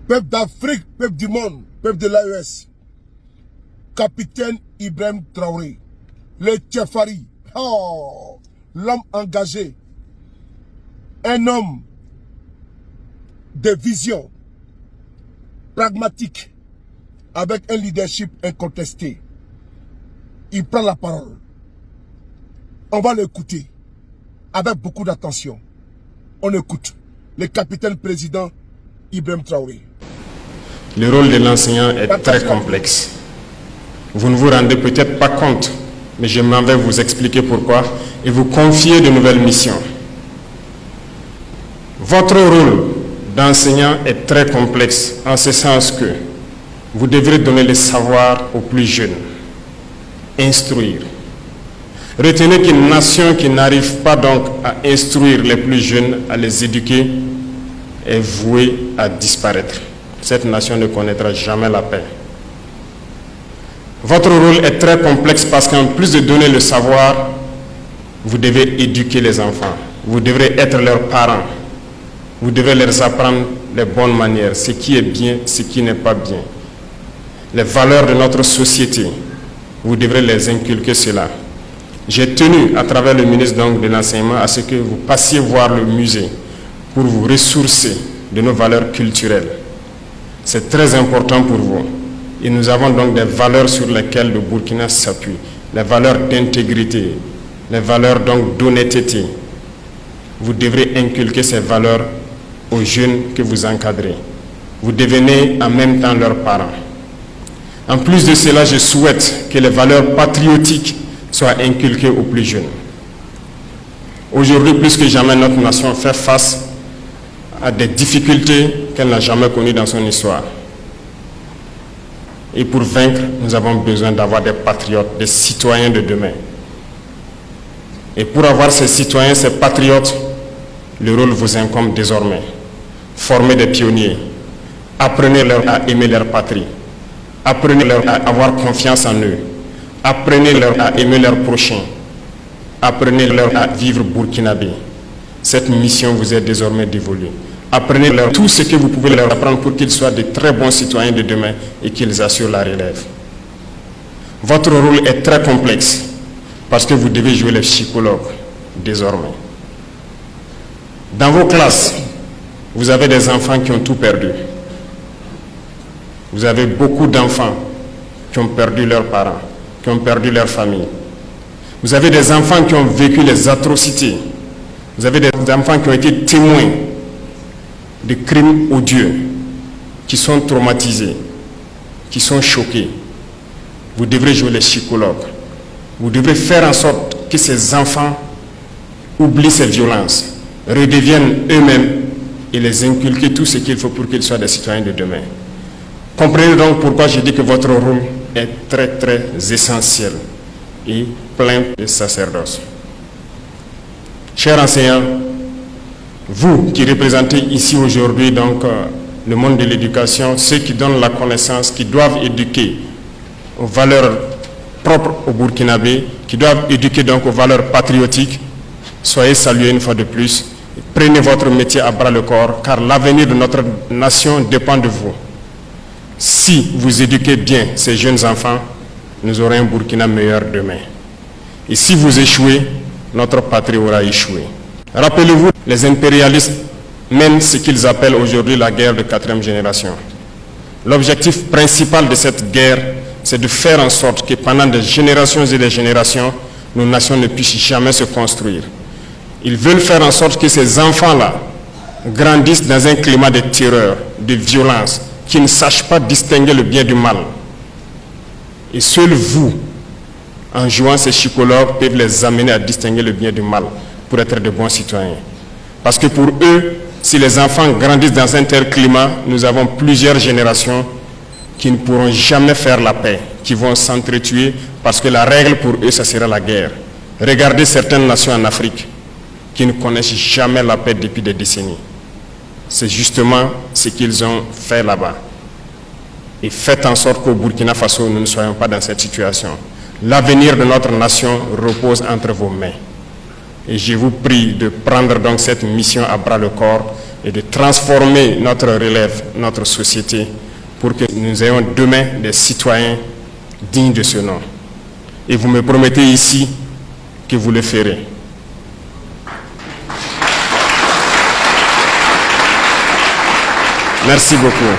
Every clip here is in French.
peuple d'Afrique, peuple du monde, peuple de l'AES, capitaine Ibrahim Traoré, le Tchefari, oh, l'homme engagé, un homme de vision, pragmatique, avec un leadership incontesté. Il prend la parole. On va l'écouter avec beaucoup d'attention. On écoute le capitaine président Ibrahim Traoré. Le rôle de l'enseignant est très complexe. Vous ne vous rendez peut-être pas compte, mais je m'en vais vous expliquer pourquoi et vous confier de nouvelles missions. Votre rôle d'enseignant est très complexe en ce sens que vous devrez donner le savoir aux plus jeunes, instruire. Retenez qu'une nation qui n'arrive pas donc à instruire les plus jeunes, à les éduquer, est vouée à disparaître. Cette nation ne connaîtra jamais la paix. Votre rôle est très complexe parce qu'en plus de donner le savoir, vous devez éduquer les enfants. Vous devrez être leurs parents. Vous devez leur apprendre les bonnes manières, ce qui est bien, ce qui n'est pas bien. Les valeurs de notre société, vous devrez les inculquer cela. J'ai tenu, à travers le ministre donc, de l'enseignement, à ce que vous passiez voir le musée pour vous ressourcer de nos valeurs culturelles. C'est très important pour vous. Et nous avons donc des valeurs sur lesquelles le Burkina s'appuie. Les valeurs d'intégrité, les valeurs donc d'honnêteté. Vous devrez inculquer ces valeurs aux jeunes que vous encadrez. Vous devenez en même temps leurs parents. En plus de cela, je souhaite que les valeurs patriotiques soient inculquées aux plus jeunes. Aujourd'hui, plus que jamais, notre nation fait face à des difficultés qu'elle n'a jamais connues dans son histoire. Et pour vaincre, nous avons besoin d'avoir des patriotes, des citoyens de demain. Et pour avoir ces citoyens, ces patriotes, le rôle vous incombe désormais. Formez des pionniers. Apprenez-leur à aimer leur patrie. Apprenez-leur à avoir confiance en eux. Apprenez-leur à aimer leurs prochains. Apprenez-leur à vivre burkinabé. Cette mission vous est désormais dévolue. Apprenez-leur tout ce que vous pouvez leur apprendre pour qu'ils soient de très bons citoyens de demain et qu'ils assurent la relève. Votre rôle est très complexe parce que vous devez jouer les psychologues désormais. Dans vos classes, vous avez des enfants qui ont tout perdu. Vous avez beaucoup d'enfants qui ont perdu leurs parents, qui ont perdu leur famille. Vous avez des enfants qui ont vécu les atrocités. Vous avez des enfants qui ont été témoins de crimes odieux, qui sont traumatisés, qui sont choqués. Vous devrez jouer les psychologues. Vous devrez faire en sorte que ces enfants oublient ces violences, redeviennent eux-mêmes et les inculquer tout ce qu'il faut pour qu'ils soient des citoyens de demain. Comprenez donc pourquoi je dis que votre rôle est très très essentiel et plein de sacerdoce. Chers enseignants, vous qui représentez ici aujourd'hui donc le monde de l'éducation, ceux qui donnent la connaissance, qui doivent éduquer aux valeurs propres au Burkinabé, qui doivent éduquer donc aux valeurs patriotiques, soyez salués une fois de plus. Prenez votre métier à bras le corps, car l'avenir de notre nation dépend de vous. Si vous éduquez bien ces jeunes enfants, nous aurons un Burkina meilleur demain. Et si vous échouez, notre patrie aura échoué. Rappelez-vous, les impérialistes mènent ce qu'ils appellent aujourd'hui la guerre de 4e génération. L'objectif principal de cette guerre, c'est de faire en sorte que pendant des générations et des générations, nos nations ne puissent jamais se construire. Ils veulent faire en sorte que ces enfants-là grandissent dans un climat de terreur, de violence, qui ne sachent pas distinguer le bien du mal. Et seul vous, en jouant ces psychologues, peuvent les amener à distinguer le bien du mal pour être de bons citoyens. Parce que pour eux, si les enfants grandissent dans un tel climat, nous avons plusieurs générations qui ne pourront jamais faire la paix, qui vont s'entretuer parce que la règle pour eux, ça sera la guerre. Regardez certaines nations en Afrique qui ne connaissent jamais la paix depuis des décennies. C'est justement ce qu'ils ont fait là-bas. Et faites en sorte qu'au Burkina Faso, nous ne soyons pas dans cette situation. L'avenir de notre nation repose entre vos mains. Et je vous prie de prendre donc cette mission à bras le corps et de transformer notre relève, notre société, pour que nous ayons demain des citoyens dignes de ce nom. Et vous me promettez ici que vous le ferez. Merci beaucoup.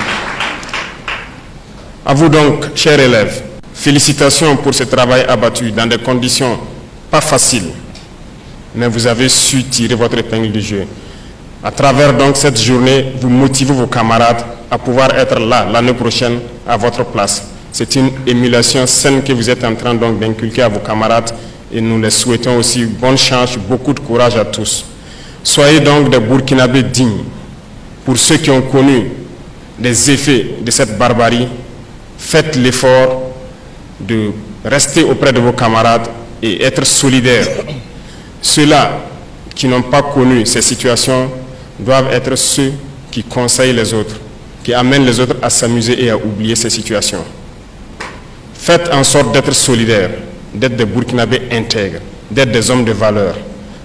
À vous donc, chers élèves, félicitations pour ce travail abattu dans des conditions pas faciles, mais vous avez su tirer votre épingle du jeu. À travers donc cette journée, vous motivez vos camarades à pouvoir être là l'année prochaine à votre place. C'est une émulation saine que vous êtes en train donc d'inculquer à vos camarades et nous les souhaitons aussi bonne chance, beaucoup de courage à tous. Soyez donc des Burkinabés dignes. Pour ceux qui ont connu les effets de cette barbarie, faites l'effort de rester auprès de vos camarades et être solidaires. Ceux-là qui n'ont pas connu ces situations doivent être ceux qui conseillent les autres, qui amènent les autres à s'amuser et à oublier ces situations. Faites en sorte d'être solidaires, d'être des Burkinabés intègres, d'être des hommes de valeur.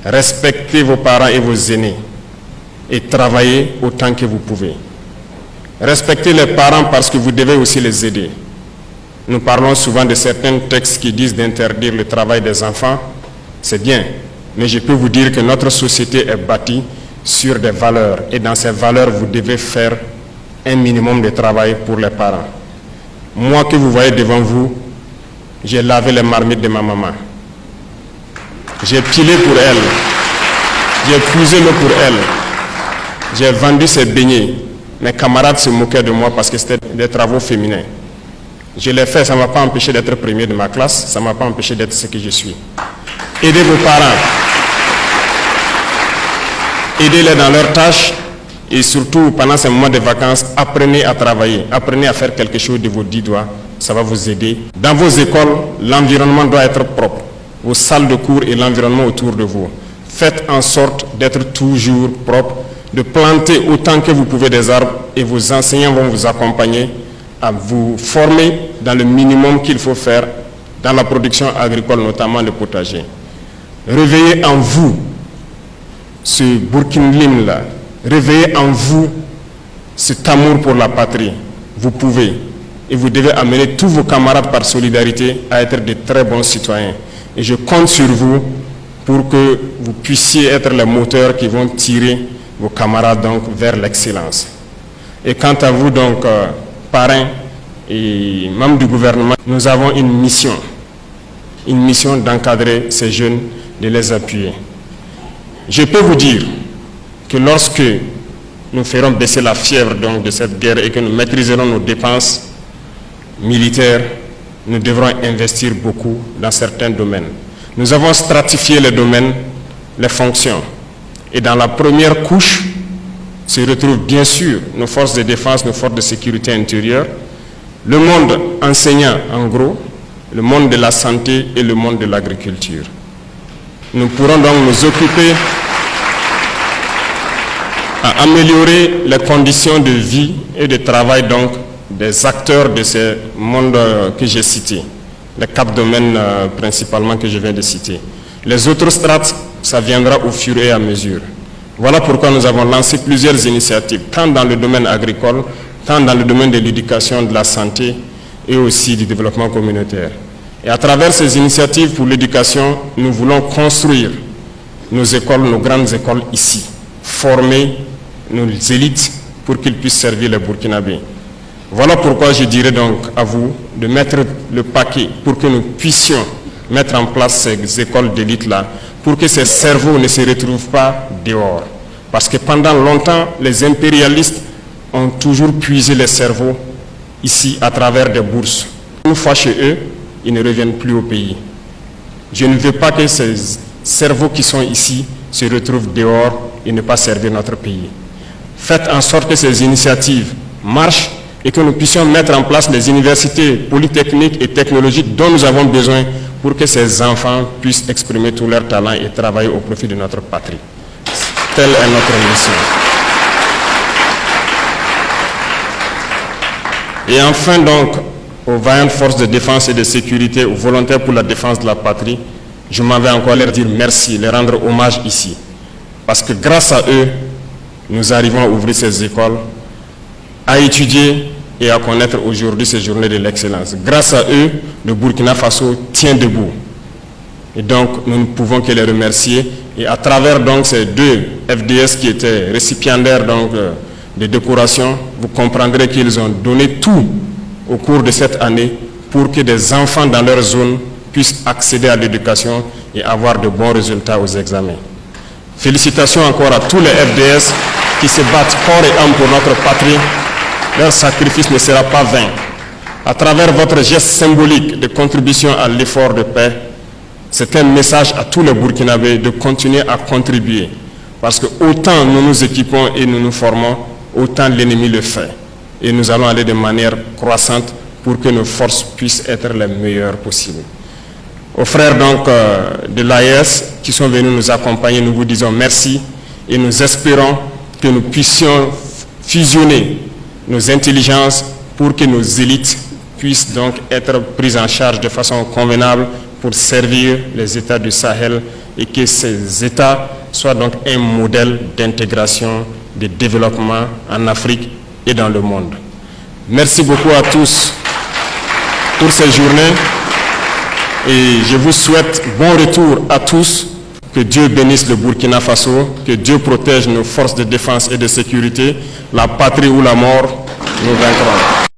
Respectez vos parents et vos aînés et travaillez autant que vous pouvez. Respectez les parents parce que vous devez aussi les aider. Nous parlons souvent de certains textes qui disent d'interdire le travail des enfants. C'est bien, mais je peux vous dire que notre société est bâtie sur des valeurs. Et dans ces valeurs, vous devez faire un minimum de travail pour les parents. Moi que vous voyez devant vous, j'ai lavé les marmites de ma maman. J'ai pilé pour elle. J'ai puisé l'eau pour elle. J'ai vendu ses beignets. Mes camarades se moquaient de moi parce que c'était des travaux féminins. Je l'ai fait, ça ne m'a pas empêché d'être premier de ma classe, ça ne m'a pas empêché d'être ce que je suis. Aidez vos parents. Aidez-les dans leurs tâches et surtout pendant ces moments de vacances, apprenez à travailler, apprenez à faire quelque chose de vos 10 doigts, ça va vous aider. Dans vos écoles, l'environnement doit être propre, vos salles de cours et l'environnement autour de vous. Faites en sorte d'être toujours propre, de planter autant que vous pouvez des arbres et vos enseignants vont vous accompagner à vous former dans le minimum qu'il faut faire dans la production agricole, notamment le potager. Réveillez en vous ce Burkinlim-là, réveillez en vous cet amour pour la patrie. Vous pouvez et vous devez amener tous vos camarades par solidarité à être de très bons citoyens. Et je compte sur vous pour que vous puissiez être les moteurs qui vont tirer vos camarades donc vers l'excellence. Et quant à vous donc, parrains et membres du gouvernement, nous avons une mission d'encadrer ces jeunes, de les appuyer. Je peux vous dire que lorsque nous ferons baisser la fièvre donc, de cette guerre et que nous maîtriserons nos dépenses militaires, nous devrons investir beaucoup dans certains domaines. Nous avons stratifié les domaines, les fonctions. Et dans la première couche se retrouvent bien sûr nos forces de défense, nos forces de sécurité intérieure, le monde enseignant en gros, le monde de la santé et le monde de l'agriculture. Nous pourrons donc nous occuper à améliorer les conditions de vie et de travail donc des acteurs de ces mondes que j'ai cités, les 4 domaines principalement que je viens de citer. Les autres strates, ça viendra au fur et à mesure. Voilà pourquoi nous avons lancé plusieurs initiatives, tant dans le domaine agricole, tant dans le domaine de l'éducation, de la santé et aussi du développement communautaire. Et à travers ces initiatives pour l'éducation, nous voulons construire nos écoles, nos grandes écoles ici, former nos élites pour qu'ils puissent servir les Burkinabés. Voilà pourquoi je dirais donc à vous de mettre le paquet pour que nous puissions mettre en place ces écoles d'élite-là, pour que ces cerveaux ne se retrouvent pas dehors. Parce que pendant longtemps, les impérialistes ont toujours puisé les cerveaux ici à travers des bourses. Une fois chez eux, ils ne reviennent plus au pays. Je ne veux pas que ces cerveaux qui sont ici se retrouvent dehors et ne pas servir notre pays. Faites en sorte que ces initiatives marchent et que nous puissions mettre en place les universités polytechniques et technologiques dont nous avons besoin pour que ces enfants puissent exprimer tout leur talent et travailler au profit de notre patrie. Telle est notre mission. Et enfin donc, aux vaillantes forces de défense et de sécurité, aux volontaires pour la défense de la patrie, je m'en vais encore leur dire merci, leur rendre hommage ici. Parce que grâce à eux, nous arrivons à ouvrir ces écoles, à étudier et à connaître aujourd'hui ces journées de l'excellence. Grâce à eux, le Burkina Faso tient debout. Et donc, nous ne pouvons que les remercier. Et à travers donc ces deux FDS qui étaient récipiendaires donc, des décorations, vous comprendrez qu'ils ont donné tout au cours de cette année pour que des enfants dans leur zone puissent accéder à l'éducation et avoir de bons résultats aux examens. Félicitations encore à tous les FDS qui se battent corps et âme pour notre patrie. Leur sacrifice ne sera pas vain. À travers votre geste symbolique de contribution à l'effort de paix, c'est un message à tous les Burkinabés de continuer à contribuer. Parce que autant nous nous équipons et nous nous formons, autant l'ennemi le fait. Et nous allons aller de manière croissante pour que nos forces puissent être les meilleures possibles. Aux frères donc de l'AES qui sont venus nous accompagner, nous vous disons merci et nous espérons que nous puissions fusionner nos intelligences pour que nos élites puissent donc être prises en charge de façon convenable pour servir les États du Sahel et que ces États soient donc un modèle d'intégration, de développement en Afrique et dans le monde. Merci beaucoup à tous pour ces journées et je vous souhaite bon retour à tous. Que Dieu bénisse le Burkina Faso, que Dieu protège nos forces de défense et de sécurité. La patrie ou la mort, nous vaincrons.